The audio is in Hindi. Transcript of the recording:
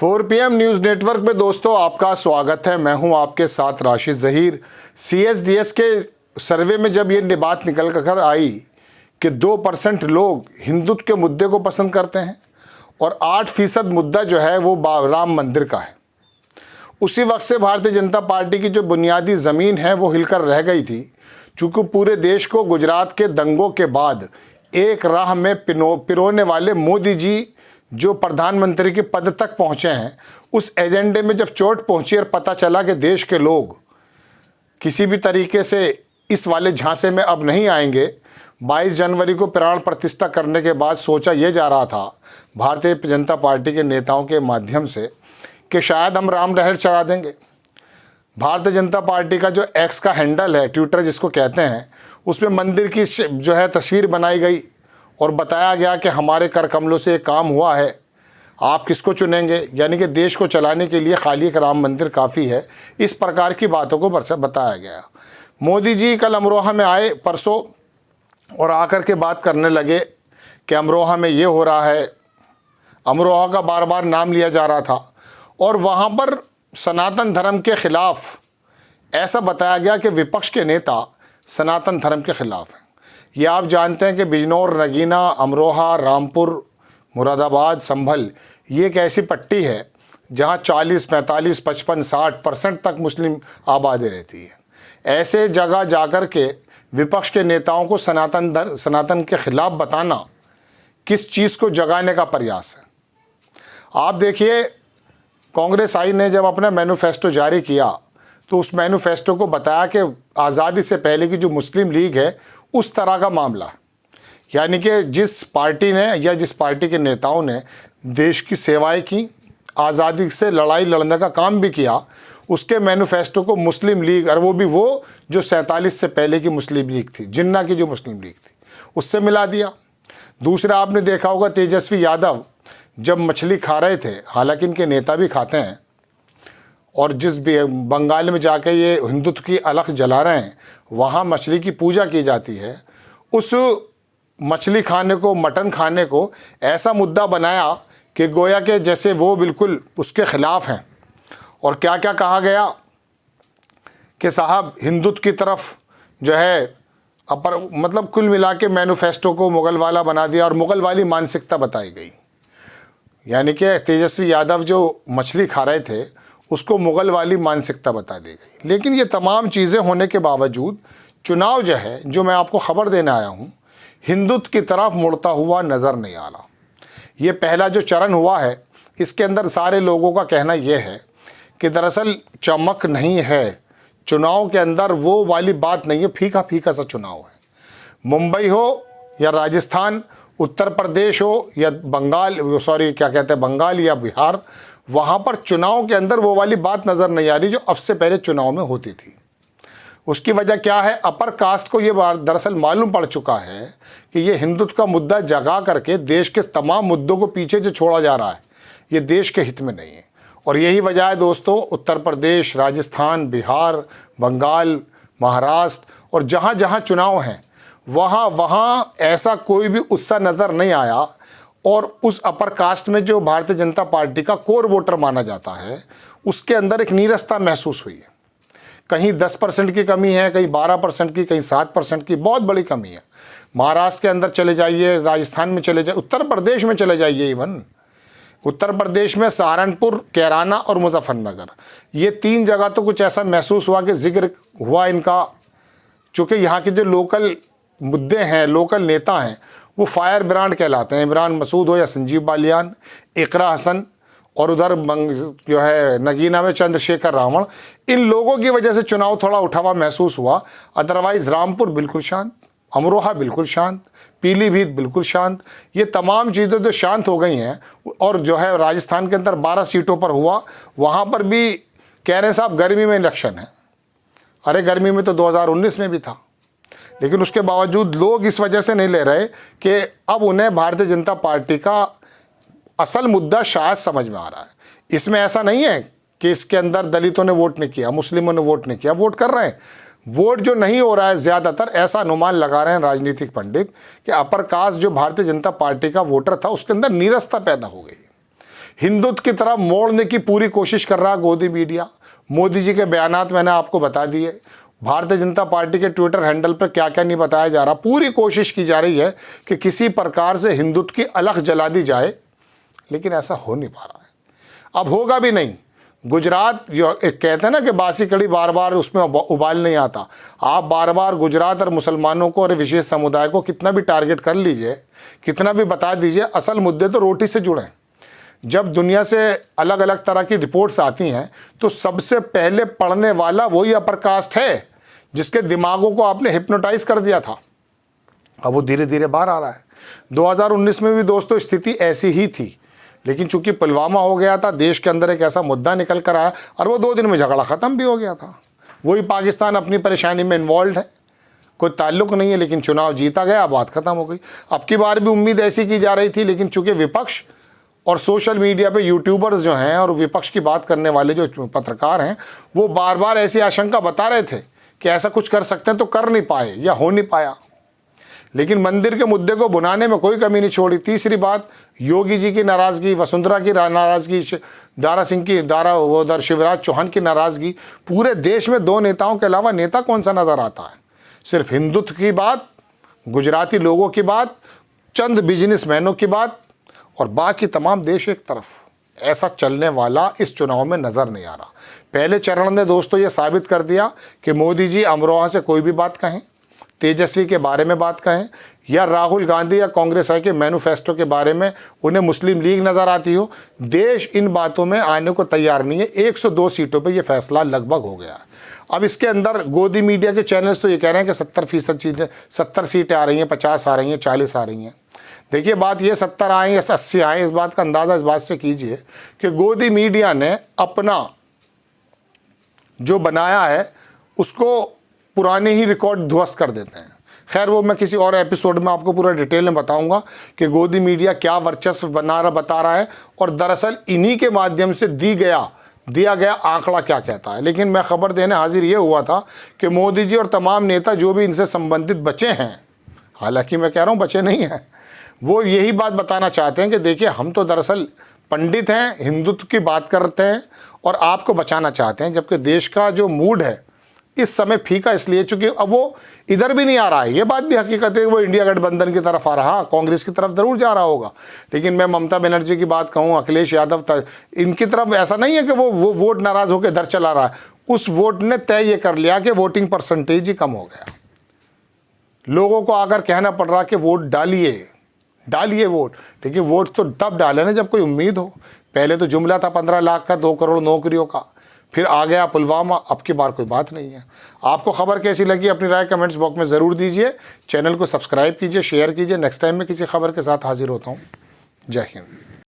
4 PM न्यूज़ नेटवर्क में दोस्तों आपका स्वागत है। मैं हूं आपके साथ राशिद ज़हीर। CSDS के सर्वे में जब ये बात निकल कर आई कि 2% लोग हिंदुत्व के मुद्दे को पसंद करते हैं और 8% मुद्दा जो है वो राम मंदिर का है, उसी वक्त से भारतीय जनता पार्टी की जो बुनियादी ज़मीन है वो हिलकर रह गई थी। चूँकि पूरे देश को गुजरात के दंगों के बाद एक राह में पिरोने वाले मोदी जी जो प्रधानमंत्री के पद तक पहुंचे हैं, उस एजेंडे में जब चोट पहुंची और पता चला कि देश के लोग किसी भी तरीके से इस वाले झांसे में अब नहीं आएंगे, 22 जनवरी को प्राण प्रतिष्ठा करने के बाद सोचा यह जा रहा था भारतीय जनता पार्टी के नेताओं के माध्यम से कि शायद हम राम लहर चढ़ा देंगे। भारतीय जनता पार्टी का जो एक्स का हैंडल है, ट्विटर जिसको कहते हैं, उसमें मंदिर की जो है तस्वीर बनाई गई और बताया गया कि हमारे कर कमलों से एक काम हुआ है, आप किसको चुनेंगे, यानी कि देश को चलाने के लिए खाली एक राम मंदिर काफ़ी है। इस प्रकार की बातों को बताया गया। मोदी जी कल अमरोहा में आए परसों और आकर के बात करने लगे कि अमरोहा में ये हो रहा है। अमरोहा का बार बार नाम लिया जा रहा था और वहाँ पर सनातन धर्म के ख़िलाफ़ ऐसा बताया गया कि विपक्ष के नेता सनातन धर्म के ख़िलाफ़ हैं। ये आप जानते हैं कि बिजनौर, नगीना, अमरोहा, रामपुर, मुरादाबाद, संभल ये एक ऐसी पट्टी है जहाँ 40, 45, 55, 60% तक मुस्लिम आबादी रहती है। ऐसे जगह जाकर के विपक्ष के नेताओं को सनातन के ख़िलाफ़ बताना किस चीज़ को जगाने का प्रयास है। आप देखिए, कांग्रेस आई ने जब अपना मैनिफेस्टो जारी किया तो उस मैनिफेस्टो को बताया कि आज़ादी से पहले की जो मुस्लिम लीग है उस तरह का मामला, यानी कि जिस पार्टी ने या जिस पार्टी के नेताओं ने देश की सेवाएं की, आज़ादी से लड़ाई लड़ने का काम भी किया, उसके मैनिफेस्टो को मुस्लिम लीग, और वो भी वो जो 47 से पहले की मुस्लिम लीग थी, जिन्ना की जो मुस्लिम लीग थी, उससे मिला दिया। दूसरा, आपने देखा होगा तेजस्वी यादव जब मछली खा रहे थे, हालांकि इनके नेता भी खाते हैं, और जिस बंगाल में जाके ये हिंदुत्व की अलख जला रहे हैं, वहाँ मछली की पूजा की जाती है। उस मछली खाने को, मटन खाने को ऐसा मुद्दा बनाया कि गोया के जैसे वो बिल्कुल उसके ख़िलाफ़ हैं। और क्या क्या कहा गया कि साहब हिंदुत्व की तरफ जो है मतलब कुल मिला के मैनिफेस्टो को मुग़ल वाला बना दिया और मुग़ल वाली मानसिकता बताई गई। यानी कि तेजस्वी यादव जो मछली खा रहे थे उसको मुग़ल वाली मानसिकता बता दी गई। लेकिन ये तमाम चीज़ें होने के बावजूद चुनाव जो है, जो मैं आपको ख़बर देने आया हूँ, हिंदुत्व की तरफ मुड़ता हुआ नज़र नहीं आ रहा। ये पहला जो चरण हुआ है, इसके अंदर सारे लोगों का कहना यह है कि दरअसल चमक नहीं है चुनाव के अंदर, वो वाली बात नहीं है, फीका फीका सा चुनाव है। मुंबई हो या राजस्थान, उत्तर प्रदेश हो या बंगाल या बिहार, वहाँ पर चुनाव के अंदर वो वाली बात नज़र नहीं आ रही जो अब से पहले चुनाव में होती थी। उसकी वजह क्या है? अपर कास्ट को ये दरअसल मालूम पड़ चुका है कि ये हिंदुत्व का मुद्दा जगा करके देश के तमाम मुद्दों को पीछे जो छोड़ा जा रहा है, ये देश के हित में नहीं है। और यही वजह है दोस्तों, उत्तर प्रदेश, राजस्थान, बिहार, बंगाल, महाराष्ट्र और जहाँ जहाँ चुनाव हैं वहाँ ऐसा कोई भी उत्साह नज़र नहीं आया। और उस अपर कास्ट में जो भारतीय जनता पार्टी का कोर वोटर माना जाता है, उसके अंदर एक नीरसता महसूस हुई है। कहीं 10% की कमी है, कहीं 12% की, कहीं 7% की, बहुत बड़ी कमी है। महाराष्ट्र के अंदर चले जाइए, राजस्थान में चले जाइए, उत्तर प्रदेश में चले जाइए, इवन उत्तर प्रदेश में सहारनपुर, कैराना और मुजफ्फरनगर, ये 3 जगह तो कुछ ऐसा महसूस हुआ कि जिक्र हुआ इनका, चूँकि यहाँ के जो लोकल मुद्दे हैं, लोकल नेता हैं, वो फायर ब्रांड कहलाते हैं। इमरान मसूद हो या संजीव बालियान, इकरा हसन, और उधर जो है नगीना में चंद्रशेखर रावण, इन लोगों की वजह से चुनाव थोड़ा उठा हुआ महसूस हुआ। अदरवाइज़ रामपुर बिल्कुल शांत, अमरोहा बिल्कुल शांत, पीलीभीत बिल्कुल शांत, ये तमाम चीज़ें जो शांत हो गई हैं। और जो है राजस्थान के अंदर 12 सीटों पर हुआ, वहाँ पर भी कह रहे हैं साहब गर्मी में इलेक्शन है। अरे गर्मी में तो 2019 में भी था, लेकिन उसके बावजूद लोग इस वजह से नहीं ले रहे कि अब उन्हें भारतीय जनता पार्टी का असल मुद्दा शायद समझ में आ रहा है। इसमें ऐसा नहीं है कि इसके अंदर दलितों ने वोट नहीं किया, मुस्लिमों ने वोट नहीं किया, वोट कर रहे हैं। वोट जो नहीं हो रहा है ज़्यादातर, ऐसा अनुमान लगा रहे हैं राजनीतिक पंडित कि अपर कास्ट जो भारतीय जनता पार्टी का वोटर था उसके अंदर नीरसता पैदा हो गई। हिंदुत्व की तरफ मोड़ने की पूरी कोशिश कर रहा गोदी मीडिया। मोदी जी के बयानात मैंने आपको बता दिए, भारतीय जनता पार्टी के ट्विटर हैंडल पर क्या क्या नहीं बताया जा रहा। पूरी कोशिश की जा रही है कि किसी प्रकार से हिंदुत्व की अलख जला दी जाए, लेकिन ऐसा हो नहीं पा रहा है। अब होगा भी नहीं। गुजरात जो एक कहते हैं ना कि बासी कड़ी बार बार उसमें उबाल नहीं आता। आप बार बार गुजरात और मुसलमानों को और विशेष समुदाय को कितना भी टारगेट कर लीजिए, कितना भी बता दीजिए, असल मुद्दे तो रोटी से जुड़े हैं। जब दुनिया से अलग अलग तरह की रिपोर्ट्स आती हैं तो सबसे पहले पढ़ने वाला वही अपर कास्ट है जिसके दिमागों को आपने हिप्नोटाइज कर दिया था। अब वो धीरे धीरे बाहर आ रहा है। 2019 में भी दोस्तों स्थिति ऐसी ही थी, लेकिन चूंकि पुलवामा हो गया था, देश के अंदर एक ऐसा मुद्दा निकल कर आया और वो 2 दिन में झगड़ा ख़त्म भी हो गया था। वही पाकिस्तान अपनी परेशानी में इन्वॉल्व है, कोई ताल्लुक नहीं है, लेकिन चुनाव जीता गया, बात ख़त्म हो गई। अब की बार भी उम्मीद ऐसी की जा रही थी, लेकिन चूंकि विपक्ष और सोशल मीडिया पे यूट्यूबर्स जो हैं और विपक्ष की बात करने वाले जो पत्रकार हैं, वो बार बार ऐसी आशंका बता रहे थे कि ऐसा कुछ कर सकते हैं, तो कर नहीं पाए या हो नहीं पाया। लेकिन मंदिर के मुद्दे को बुनाने में कोई कमी नहीं छोड़ी। तीसरी बात, योगी जी की नाराज़गी, वसुंधरा की नाराज़गी, दारा सिंह की उधर शिवराज चौहान की नाराज़गी। पूरे देश में 2 नेताओं के अलावा नेता कौन सा नज़र आता है? सिर्फ हिंदुत्व की बात, गुजराती लोगों की बात, चंद बिजनेसमैनों की बात, और बाकी तमाम देश एक तरफ। ऐसा चलने वाला इस चुनाव में नज़र नहीं आ रहा। पहले चरण ने दोस्तों ये साबित कर दिया कि मोदी जी अमरोहा से कोई भी बात कहें, तेजस्वी के बारे में बात कहें, या राहुल गांधी या कांग्रेस के मैनिफेस्टो के बारे में उन्हें मुस्लिम लीग नज़र आती हो, देश इन बातों में आने को तैयार नहीं है। 102 सीटों पे ये फैसला लगभग हो गया है। अब इसके अंदर गोदी मीडिया के चैनल्स तो ये कह रहे हैं कि 70% चीज़ें, 70 सीटें आ रही हैं, 50 आ रही हैं, 40 आ रही हैं। देखिए बात ये 70 आए या 80 आए, इस बात का अंदाज़ा इस बात से कीजिए कि गोदी मीडिया ने अपना जो बनाया है उसको पुराने ही रिकॉर्ड ध्वस्त कर देते हैं। खैर वो मैं किसी और एपिसोड में आपको पूरा डिटेल में बताऊंगा कि गोदी मीडिया क्या वर्चस्व बता रहा है और दरअसल इन्हीं के माध्यम से दिया गया आंकड़ा क्या कहता है। लेकिन मैं खबर देने हाजिर ये हुआ था कि मोदी जी और तमाम नेता जो भी इनसे संबंधित बचे हैं, हालांकि मैं कह रहा हूँ बचे नहीं हैं, वो यही बात बताना चाहते हैं कि देखिए हम तो दरअसल पंडित हैं, हिंदुत्व की बात करते हैं और आपको बचाना चाहते हैं, जबकि देश का जो मूड है इस समय फीका इसलिए चूंकि अब वो इधर भी नहीं आ रहा है। ये बात भी हकीकत है, वो इंडिया गठबंधन की तरफ आ रहा, कांग्रेस की तरफ ज़रूर जा रहा होगा, लेकिन मैं ममता बनर्जी की बात कहूँ, अखिलेश यादव, इनकी तरफ ऐसा नहीं है कि वो वोट नाराज़ होकर इधर चला रहा है। उस वोट ने तय ये कर लिया कि वोटिंग परसेंटेज ही कम हो गया। लोगों को आकर कहना पड़ रहा कि वोट डालिए वोट, लेकिन वोट तो तब डाले ना जब कोई उम्मीद हो। पहले तो जुमला था 15 लाख का, 2 करोड़ नौकरियों का, फिर आ गया पुलवामा, अब की बार कोई बात नहीं है। आपको खबर कैसी लगी अपनी राय कमेंट्स बॉक्स में ज़रूर दीजिए। चैनल को सब्सक्राइब कीजिए, शेयर कीजिए। नेक्स्ट टाइम में किसी खबर के साथ हाजिर होता हूँ। जय हिंद।